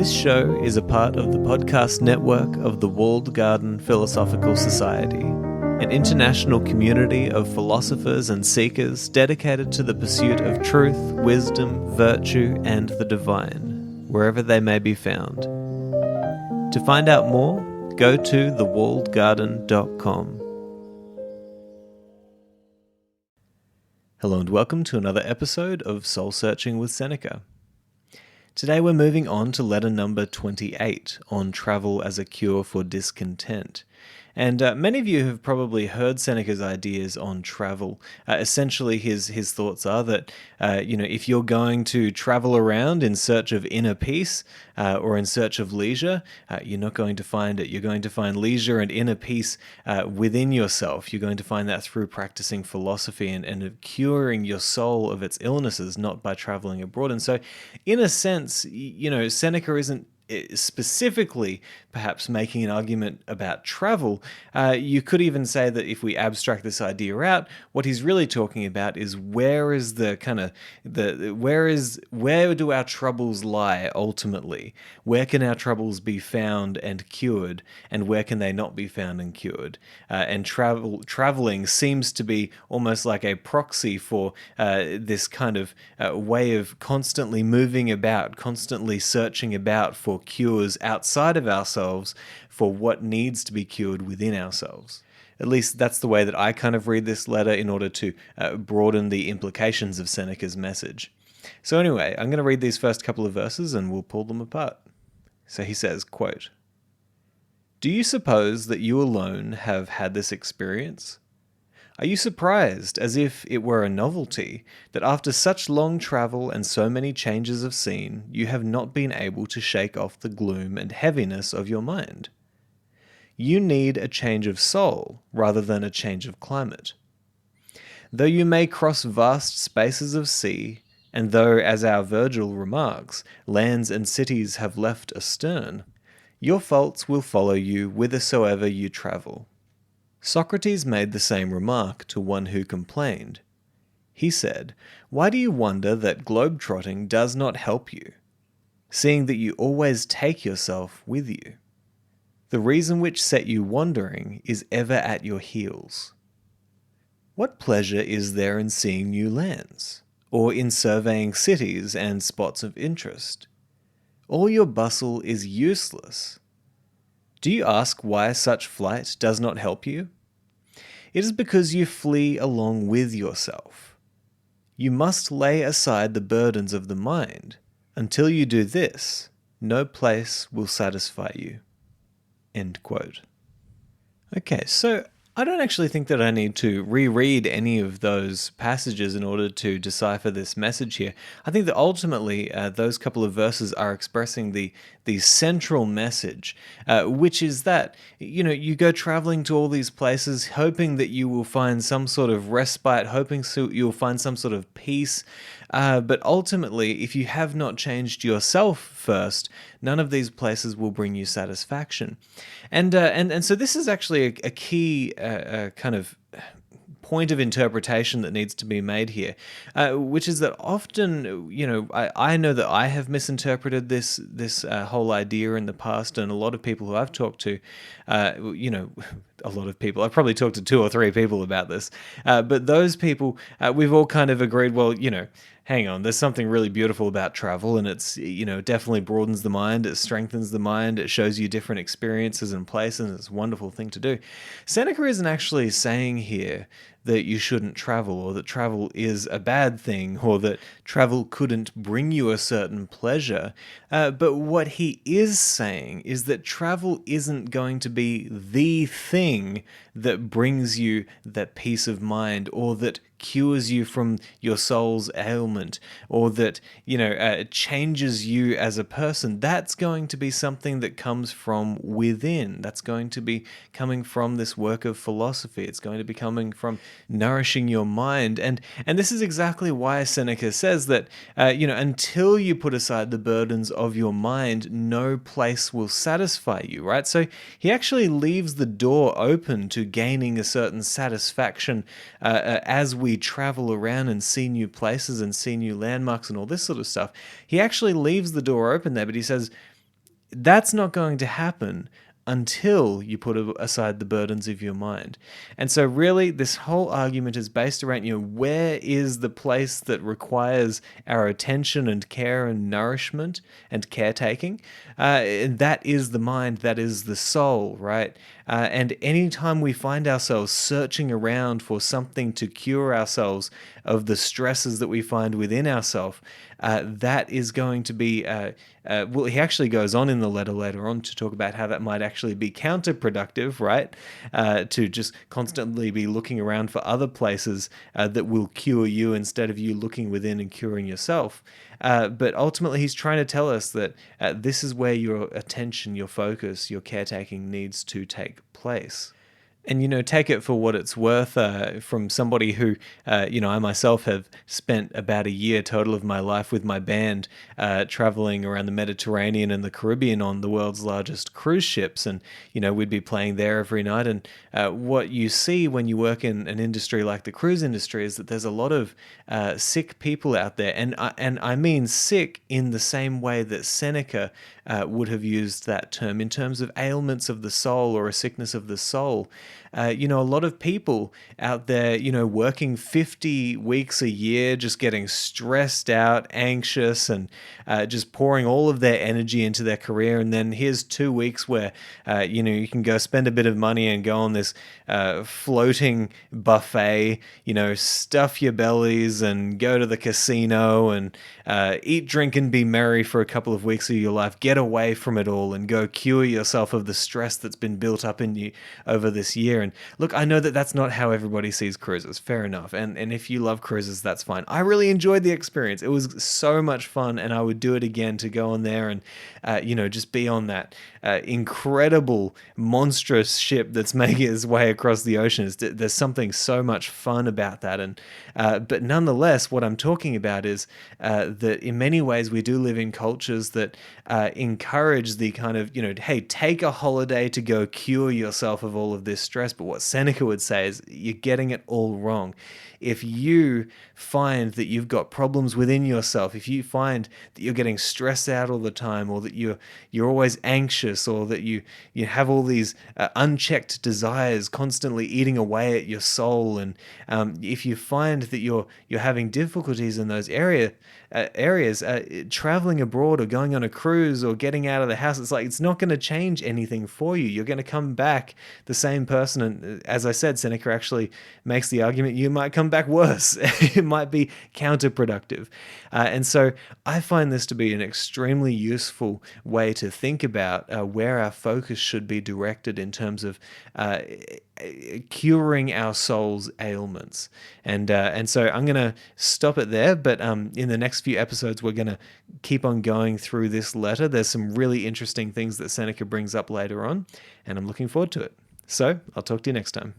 This show is a part of the podcast network of the Walled Garden Philosophical Society, an international community of philosophers and seekers dedicated to the pursuit of truth, wisdom, virtue, and the divine, wherever they may be found. To find out more, go to thewalledgarden.com. Hello and welcome to another episode of Soul Searching with Seneca. Today we're moving on to letter number 28 on travel as a cure for discontent. And many of you have probably heard Seneca's ideas on travel. Essentially, his thoughts are that, if you're going to travel around in search of inner peace or in search of leisure, you're not going to find it. You're going to find leisure and inner peace within yourself. You're going to find that through practicing philosophy and curing your soul of its illnesses, not by traveling abroad. And so, in a sense, Seneca isn't specifically perhaps making an argument about travel. You could even say that if we abstract this idea out, what he's really talking about is where do our troubles lie ultimately? Where can our troubles be found and cured, and where can they not be found and cured? And traveling seems to be almost like a proxy for this kind of way of constantly moving about, constantly searching about for cures outside of ourselves for what needs to be cured within ourselves. At least that's the way that I kind of read this letter in order to broaden the implications of Seneca's message. So anyway, I'm going to read these first couple of verses and we'll pull them apart. So he says, quote, "Do you suppose that you alone have had this experience? Are you surprised, as if it were a novelty, that after such long travel and so many changes of scene, you have not been able to shake off the gloom and heaviness of your mind? You need a change of soul rather than a change of climate. Though you may cross vast spaces of sea, and though, as our Virgil remarks, lands and cities have left astern, your faults will follow you whithersoever you travel. Socrates made the same remark to one who complained. He said, 'Why do you wonder that globe-trotting does not help you, seeing that you always take yourself with you? The reason which set you wandering is ever at your heels. What pleasure is there in seeing new lands, or in surveying cities and spots of interest? All your bustle is useless. Do you ask why such flight does not help you? It is because you flee along with yourself. You must lay aside the burdens of the mind. Until you do this, no place will satisfy you." End quote. Okay, so I don't actually think that I need to reread any of those passages in order to decipher this message here. I think that ultimately those couple of verses are expressing the central message, which is that, you go traveling to all these places hoping that you will find some sort of respite, hoping you'll find some sort of peace, but ultimately, if you have not changed yourself first, none of these places will bring you satisfaction. And so this is actually a key kind of point of interpretation that needs to be made here, which is that often, I know that I have misinterpreted this whole idea in the past, and a lot of people who I've talked to, a lot of people, I've probably talked to 2 or 3 people about this, but those people, we've all kind of agreed, well, hang on, there's something really beautiful about travel, and it's, it definitely broadens the mind, it strengthens the mind, it shows you different experiences and places, and it's a wonderful thing to do. Seneca isn't actually saying here that you shouldn't travel, or that travel is a bad thing, or that travel couldn't bring you a certain pleasure. But what he is saying is that travel isn't going to be the thing that brings you that peace of mind, or that cures you from your soul's ailment, or that, changes you as a person. That's going to be something that comes from within. That's going to be coming from this work of philosophy. It's going to be coming from nourishing your mind. And this is exactly why Seneca says that, until you put aside the burdens of your mind, no place will satisfy you, right? So he actually leaves the door open to gaining a certain satisfaction as we travel around and see new places and see new landmarks and all this sort of stuff. He actually leaves the door open there, but he says, That's not going to happen until you put aside the burdens of your mind. And so really this whole argument is based around, where is the place that requires our attention and care and nourishment and caretaking? And that is the mind, that is the soul, right? And anytime we find ourselves searching around for something to cure ourselves of the stresses that we find within ourselves, that is going to be, well, he actually goes on in the letter later on to talk about how that might actually be counterproductive, right? To just constantly be looking around for other places that will cure you instead of you looking within and curing yourself. But ultimately, he's trying to tell us that this is where your attention, your focus, your caretaking needs to take place. And, take it for what it's worth from somebody who, I myself have spent about a year total of my life with my band traveling around the Mediterranean and the Caribbean on the world's largest cruise ships. And, we'd be playing there every night. And what you see when you work in an industry like the cruise industry is that there's a lot of sick people out there. And I mean sick in the same way that Seneca would have used that term in terms of ailments of the soul or a sickness of the soul. A lot of people out there, working 50 weeks a year, just getting stressed out, anxious, and just pouring all of their energy into their career. And then here's 2 weeks where, you can go spend a bit of money and go on this floating buffet, stuff your bellies and go to the casino and eat, drink, and be merry for a couple of weeks of your life. Get away from it all and go cure yourself of the stress that's been built up in you over this year. And look, I know that that's not how everybody sees cruises. Fair enough. And if you love cruises, that's fine. I really enjoyed the experience. It was so much fun, and I would do it again to go on there and, just be on that incredible, monstrous ship that's making its way across the oceans. There's something so much fun about that. And but nonetheless, what I'm talking about is that in many ways we do live in cultures that encourage the kind of, hey, take a holiday to go cure yourself of all of this stress. But what Seneca would say is you're getting it all wrong. If you find that you've got problems within yourself, if you find that you're getting stressed out all the time, or that you're always anxious, or that you have all these unchecked desires constantly eating away at your soul, and if you find that you're having difficulties in those areas, traveling abroad or going on a cruise or getting out of the house, it's not going to change anything for you. You're going to come back the same person. And as I said, Seneca actually makes the argument you might come back worse. It might be counterproductive. And so I find this to be an extremely useful way to think about where our focus should be directed in terms of curing our soul's ailments. And so I'm going to stop it there, but in the next few episodes, we're going to keep on going through this letter. There's some really interesting things that Seneca brings up later on, and I'm looking forward to it. So I'll talk to you next time.